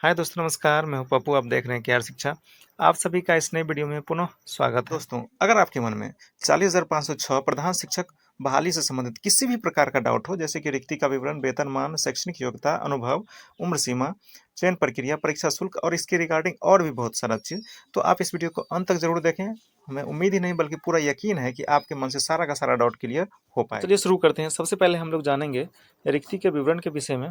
हाय दोस्तों, नमस्कार। मैं हूं पप्पू। आप देख रहे हैं केआर शिक्षा। आप सभी का इस नए वीडियो में पुनः स्वागत है। दोस्तों, अगर आपके मन में 40,506 प्रधान शिक्षक बहाली से संबंधित किसी भी प्रकार का डाउट हो, जैसे कि रिक्ति का विवरण, वेतनमान, शैक्षणिक योग्यता, अनुभव, उम्र सीमा, चयन प्रक्रिया, परीक्षा शुल्क और इसके रिगार्डिंग और भी बहुत सारा चीज, तो आप इस वीडियो को अंत तक जरूर देखें। हमें उम्मीद ही नहीं बल्कि पूरा यकीन है कि आपके मन से सारा का सारा डाउट क्लियर हो पाएगा। चलिए शुरू करते हैं। सबसे पहले हम लोग जानेंगे रिक्ति के विवरण के विषय में।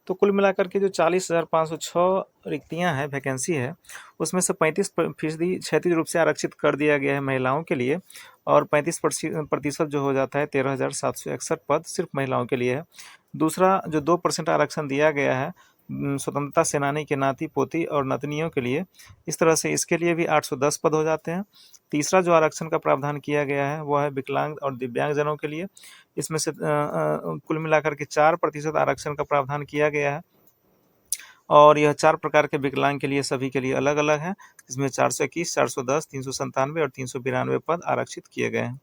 तो कुल मिलाकर के जो 40,506 रिक्तियां हैं, वैकेंसी है, उसमें से 35% क्षैतिज रूप से आरक्षित कर दिया गया है महिलाओं के लिए, और 35% जो हो जाता है 13,761 पद सिर्फ महिलाओं के लिए है। दूसरा, जो 2% आरक्षण दिया गया है स्वतंत्रता सेनानी के नाती पोती और नतनियों के लिए, इस तरह से इसके लिए भी 810 पद हो जाते हैं। तीसरा जो आरक्षण का प्रावधान किया गया है वह है विकलांग और दिव्यांगजनों के लिए। इसमें से कुल मिलाकर के 4% आरक्षण का प्रावधान किया गया है, और यह 4 प्रकार के विकलांग के लिए सभी के लिए अलग अलग है। इसमें 421, 410, 397 और 392 पद आरक्षित किए गए हैं।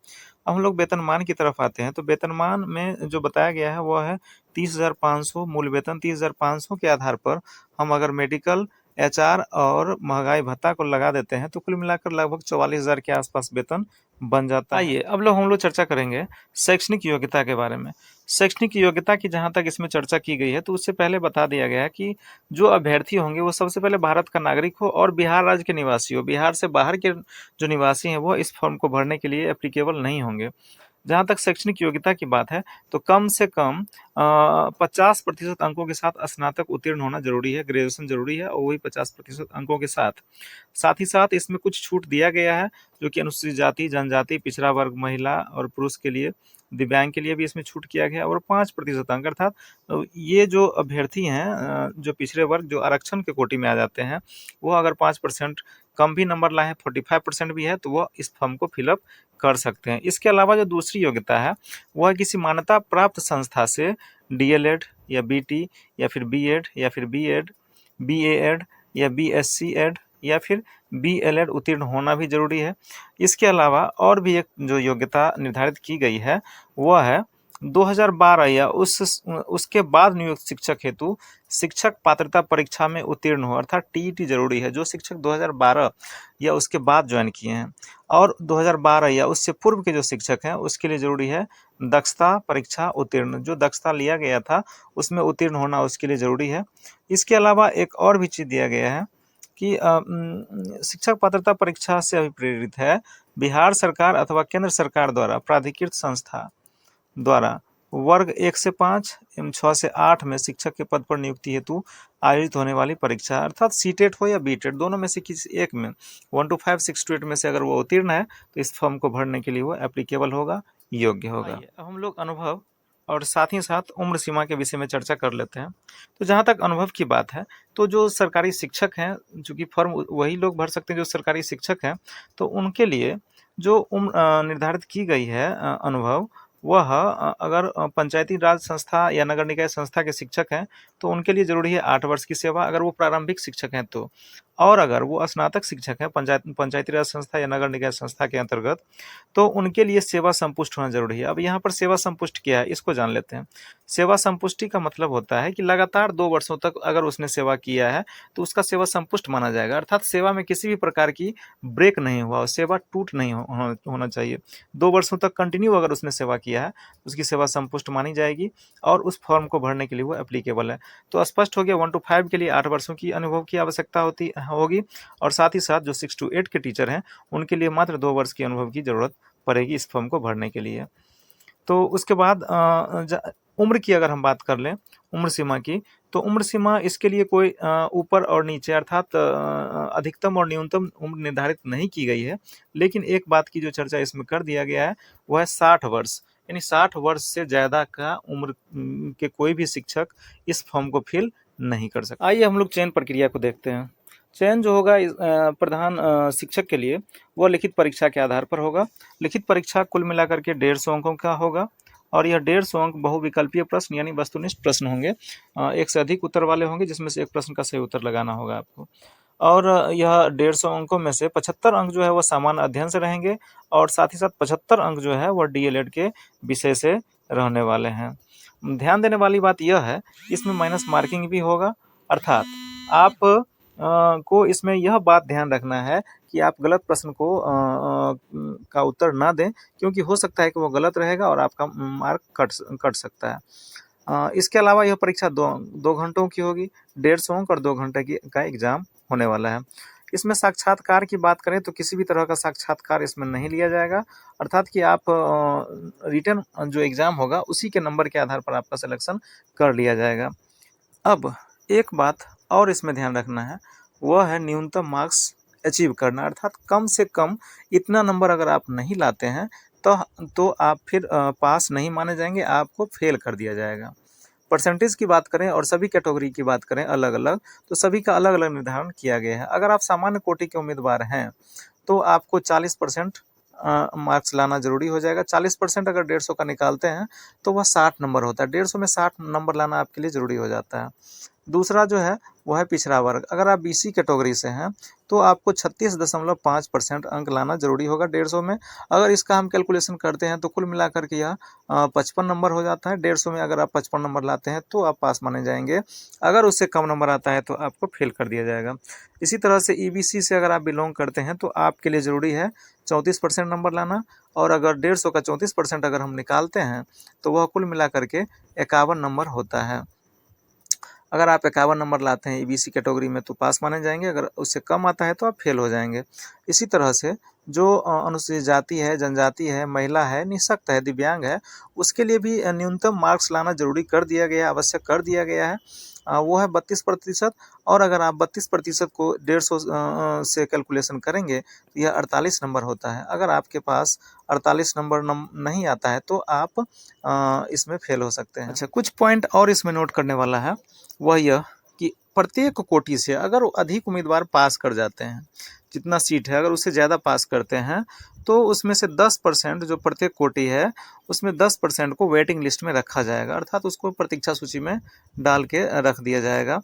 अब हम लोग वेतनमान की तरफ आते हैं। तो वेतनमान में जो बताया गया है वह है 30,500 मूल वेतन। 30,500 के आधार पर हम अगर मेडिकल, एचआर और महंगाई भत्ता को लगा देते हैं तो कुल मिलाकर लगभग 44,000 के आसपास वेतन बन जाता है। आइए अब हम लोग चर्चा करेंगे शैक्षणिक योग्यता के बारे में। शैक्षणिक योग्यता की जहाँ तक इसमें चर्चा की गई है, तो उससे पहले बता दिया गया है कि जो अभ्यर्थी होंगे वो सबसे पहले भारत का नागरिक हो और बिहार राज्य के निवासी हो। बिहार से बाहर के जो निवासी हैं वो इस फॉर्म को भरने के लिए एप्लीकेबल नहीं होंगे। जहाँ तक शैक्षणिक योग्यता की बात है, तो कम से कम 50% अंकों के साथ स्नातक उत्तीर्ण होना जरूरी है, ग्रेजुएशन जरूरी है, और वही 50% अंकों के साथ। साथ ही साथ इसमें कुछ छूट दिया गया है, जो कि अनुसूचित जाति, जनजाति, पिछड़ा वर्ग, महिला और पुरुष के लिए, दिव्यांग के लिए भी इसमें छूट किया गया। और 5% अंक, अर्थात ये जो अभ्यर्थी हैं जो पिछड़े वर्ग, जो आरक्षण के कोटि में आ जाते हैं, वो अगर 5% कम भी नंबर लाए, 45% भी है, तो वह इस फॉर्म को फिलअप कर सकते हैं। इसके अलावा जो दूसरी योग्यता है वह किसी मान्यता प्राप्त संस्था से डीएलएड या बीटी या फिर बीएड या फिर बीएड, बीएएड या बीएससी एड या फिर बीएलएड उत्तीर्ण होना भी जरूरी है। इसके अलावा और भी एक जो योग्यता निर्धारित की गई है वह है 2012 या उसके बाद नियुक्त शिक्षक हेतु शिक्षक पात्रता परीक्षा में उत्तीर्ण हो, अर्थात टीईटी जरूरी है। जो शिक्षक 2012 या उसके बाद ज्वाइन किए हैं, और 2012 या उससे पूर्व के जो शिक्षक हैं उसके लिए जरूरी है दक्षता परीक्षा उत्तीर्ण। जो दक्षता लिया गया था उसमें उत्तीर्ण होना उसके लिए जरूरी है। इसके अलावा एक और भी चीज़ दिया गया है कि शिक्षक पात्रता परीक्षा से अभिप्रेरित है बिहार सरकार अथवा केंद्र सरकार द्वारा प्राधिकृत संस्था द्वारा वर्ग 1 से 5 एवं 6 से 8 में शिक्षक के पद पर नियुक्ति हेतु आयोजित होने वाली परीक्षा, अर्थात सीटेट हो या बीटेट, दोनों में से किसी एक में 1 to 5, 6 to 8 में से अगर वो उत्तीर्ण है तो इस फॉर्म को भरने के लिए वो एप्लीकेबल होगा, योग्य होगा। अब हम लोग अनुभव और साथ ही साथ उम्र सीमा के विषय में चर्चा कर लेते हैं। तो जहाँ तक अनुभव की बात है, तो जो सरकारी शिक्षक हैं, चूंकि फॉर्म वही लोग भर सकते हैं जो सरकारी शिक्षक हैं, तो उनके लिए जो उम्र निर्धारित की गई है अनुभव, वह अगर पंचायती राज संस्था या नगर निकाय संस्था के शिक्षक हैं तो उनके लिए जरूरी है 8 वर्ष की सेवा, अगर वो प्रारंभिक शिक्षक हैं तो। और अगर वो स्नातक शिक्षक हैं पंचायती राज संस्था या नगर निकाय संस्था के अंतर्गत, तो उनके लिए सेवा संपुष्ट होना जरूरी है। अब यहाँ पर सेवा संपुष्ट क्या है इसको जान लेते हैं। सेवा संपुष्टि का मतलब होता है कि लगातार 2 वर्षों तक अगर उसने सेवा किया है तो उसका सेवा संपुष्ट माना जाएगा, अर्थात सेवा में किसी भी प्रकार की ब्रेक नहीं हुआ, सेवा टूट नहीं होना चाहिए। 2 वर्षों तक कंटिन्यू अगर उसने सेवा किया है उसकी सेवा संपुष्ट मानी जाएगी, और उस फॉर्म को भरने के लिए वो एप्लीकेबल है। तो स्पष्ट हो गया, 1 to 5 के लिए 8 वर्षों की अनुभव की आवश्यकता होगी, और साथ ही साथ जो 6 to 8 के टीचर हैं उनके लिए मात्र 2 वर्ष की अनुभव की जरूरत पड़ेगी इस फॉर्म को भरने के लिए। तो उसके बाद उम्र की अगर हम बात कर लें, उम्र सीमा की, तो उम्र सीमा इसके लिए कोई ऊपर और नीचे, अर्थात अधिकतम और न्यूनतम उम्र निर्धारित नहीं की गई है। लेकिन एक बात की जो चर्चा इसमें कर दिया गया है वह है 60 वर्ष, यानी 60 वर्ष से ज़्यादा का उम्र के कोई भी शिक्षक इस फॉर्म को फिल नहीं कर सकते। आइए हम लोग चयन प्रक्रिया को देखते हैं। चयन जो होगा प्रधान शिक्षक के लिए वह लिखित परीक्षा के आधार पर होगा। लिखित परीक्षा कुल मिलाकर के 150 अंकों का होगा, और यह 150 अंक बहुविकल्पीय प्रश्न यानी वस्तुनिष्ठ प्रश्न होंगे। एक से अधिक उत्तर वाले होंगे जिसमें से एक प्रश्न का सही उत्तर लगाना होगा आपको। और यह 150 अंकों में से 75 अंक जो है वो सामान्य अध्ययन से रहेंगे, और साथ ही साथ 75 अंक जो है वह डीएलएड के विषय से रहने वाले हैं। ध्यान देने वाली बात यह है इसमें माइनस मार्किंग भी होगा, अर्थात आप को इसमें यह बात ध्यान रखना है कि आप गलत प्रश्न को का उत्तर ना दें, क्योंकि हो सकता है कि वो गलत रहेगा और आपका मार्क कट सकता है। इसके अलावा यह परीक्षा 2 घंटों की होगी, 150 अंक और 2 घंटे का एग्ज़ाम होने वाला है। इसमें साक्षात्कार की बात करें तो किसी भी तरह का साक्षात्कार इसमें नहीं लिया जाएगा, अर्थात कि आप रिटन जो एग्ज़ाम होगा उसी के नंबर के आधार पर आपका सिलेक्शन कर लिया जाएगा। अब एक बात और इसमें ध्यान रखना है, वह है न्यूनतम मार्क्स अचीव करना, अर्थात कम से कम इतना नंबर अगर आप नहीं लाते हैं तो आप फिर पास नहीं माने जाएंगे, आपको फेल कर दिया जाएगा। परसेंटेज की बात करें और सभी कैटेगरी की बात करें अलग-अलग, तो सभी का अलग-अलग निर्धारण किया गया है। अगर आप सामान्य कोटि के उम्मीदवार हैं, तो आपको 40% मार्क्स लाना ज़रूरी हो जाएगा। 40% अगर 150 का निकालते हैं, तो वह 60 नंबर होता है। 150 में 60 नंबर लाना आपके लिए ज़रूरी हो जाता है। दूसरा जो है, वो है पिछड़ा वर्ग। अगर आप बीसी कैटेगरी से हैं, तो आपको 36.5% अंक लाना ज़रूरी होगा 150 में। अगर इसका हम कैलकुलेशन करते हैं, तो कुल मिलाकर के यह 55 नंबर हो जाता है। 150 में अगर आप 55 नंबर लाते हैं, तो आप पास माने जाएंगे। अगर उससे कम नंबर आता है, तो आपको फेल कर दिया जाएगा। इसी तरह से ईबीसी से अगर आप बिलोंग करते हैं, तो आपके लिए ज़रूरी है 34% नंबर लाना, और अगर 150 का 34% अगर हम निकालते हैं, तो वह कुल मिलाकर के 51 नंबर होता है। अगर आप 51 नंबर लाते हैं ईबीसी कैटेगरी में, तो पास माने जाएंगे, अगर उससे कम आता है तो आप फेल हो जाएंगे। इसी तरह से जो अनुसूचित जाति है, जनजाति है, महिला है, निःशक्त है, दिव्यांग है, उसके लिए भी न्यूनतम मार्क्स लाना ज़रूरी कर दिया गया है, आवश्यक कर दिया गया है। वो है 32%, और अगर आप 32% को 150 से कैलकुलेशन करेंगे, तो यह 48 नंबर होता है। अगर आपके पास 48 नंबर नहीं आता है, तो आप इसमें फेल हो सकते हैं। अच्छा, कुछ पॉइंट और इसमें नोट करने वाला है, वह यह कि प्रत्येक कोटि से अगर अधिक उम्मीदवार पास कर जाते हैं, जितना सीट है अगर उससे ज़्यादा पास करते हैं, तो उसमें से 10% जो प्रत्येक कोटि है, उसमें 10% को वेटिंग लिस्ट में रखा जाएगा, अर्थात उसको प्रतीक्षा सूची में डाल के रख दिया जाएगा।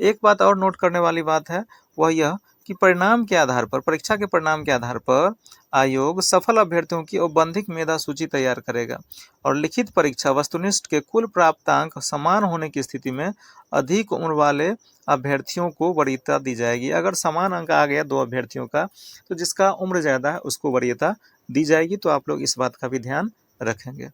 एक बात और नोट करने वाली बात है, वह यह कि परिणाम के आधार पर, परीक्षा के परिणाम के आधार पर आयोग सफल अभ्यर्थियों की औपबंधिक मेधा सूची तैयार करेगा, और लिखित परीक्षा वस्तुनिष्ठ के कुल प्राप्तांक समान होने की स्थिति में अधिक उम्र वाले अभ्यर्थियों को वरीयता दी जाएगी। अगर समान अंक आ गया 2 अभ्यर्थियों का, तो जिसका उम्र ज़्यादा है उसको वरीयता दी जाएगी। तो आप लोग इस बात का भी ध्यान रखेंगे।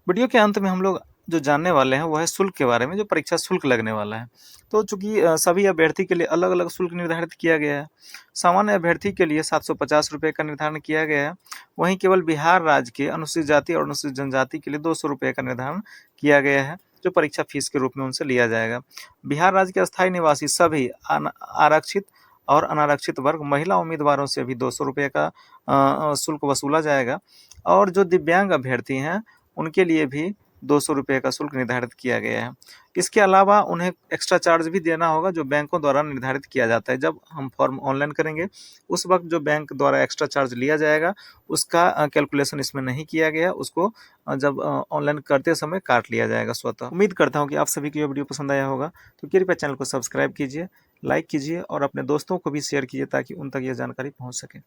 वीडियो के अंत में हम लोग जो जानने वाले हैं, वह है शुल्क के बारे में, जो परीक्षा शुल्क लगने वाला है। तो चूँकि सभी अभ्यर्थी के लिए अलग-अलग शुल्क निर्धारित किया गया है। सामान्य अभ्यर्थी के लिए 750 रुपये का निर्धारण किया गया है। वहीं केवल बिहार राज्य के अनुसूचित जाति और अनुसूचित जनजाति के लिए 200 रुपये का निर्धारण किया गया है, जो परीक्षा फीस के रूप में उनसे लिया जाएगा। बिहार राज्य के अस्थायी निवासी सभी आरक्षित और अनारक्षित वर्ग महिला उम्मीदवारों से भी 200 रुपये का शुल्क वसूला जाएगा, और जो दिव्यांग अभ्यर्थी हैं, उनके लिए भी 200 रुपये का शुल्क निर्धारित किया गया है। इसके अलावा उन्हें एक्स्ट्रा चार्ज भी देना होगा, जो बैंकों द्वारा निर्धारित किया जाता है। जब हम फॉर्म ऑनलाइन करेंगे, उस वक्त जो बैंक द्वारा एक्स्ट्रा चार्ज लिया जाएगा, उसका कैलकुलेशन इसमें नहीं किया गया, उसको जब ऑनलाइन करते समय काट लिया जाएगा स्वतः। उम्मीद करता हूँ कि आप सभी को यह वीडियो पसंद आया होगा, तो कृपया चैनल को सब्सक्राइब कीजिए, लाइक कीजिए और अपने दोस्तों को भी शेयर कीजिए, ताकि उन तक यह जानकारी पहुँच सके।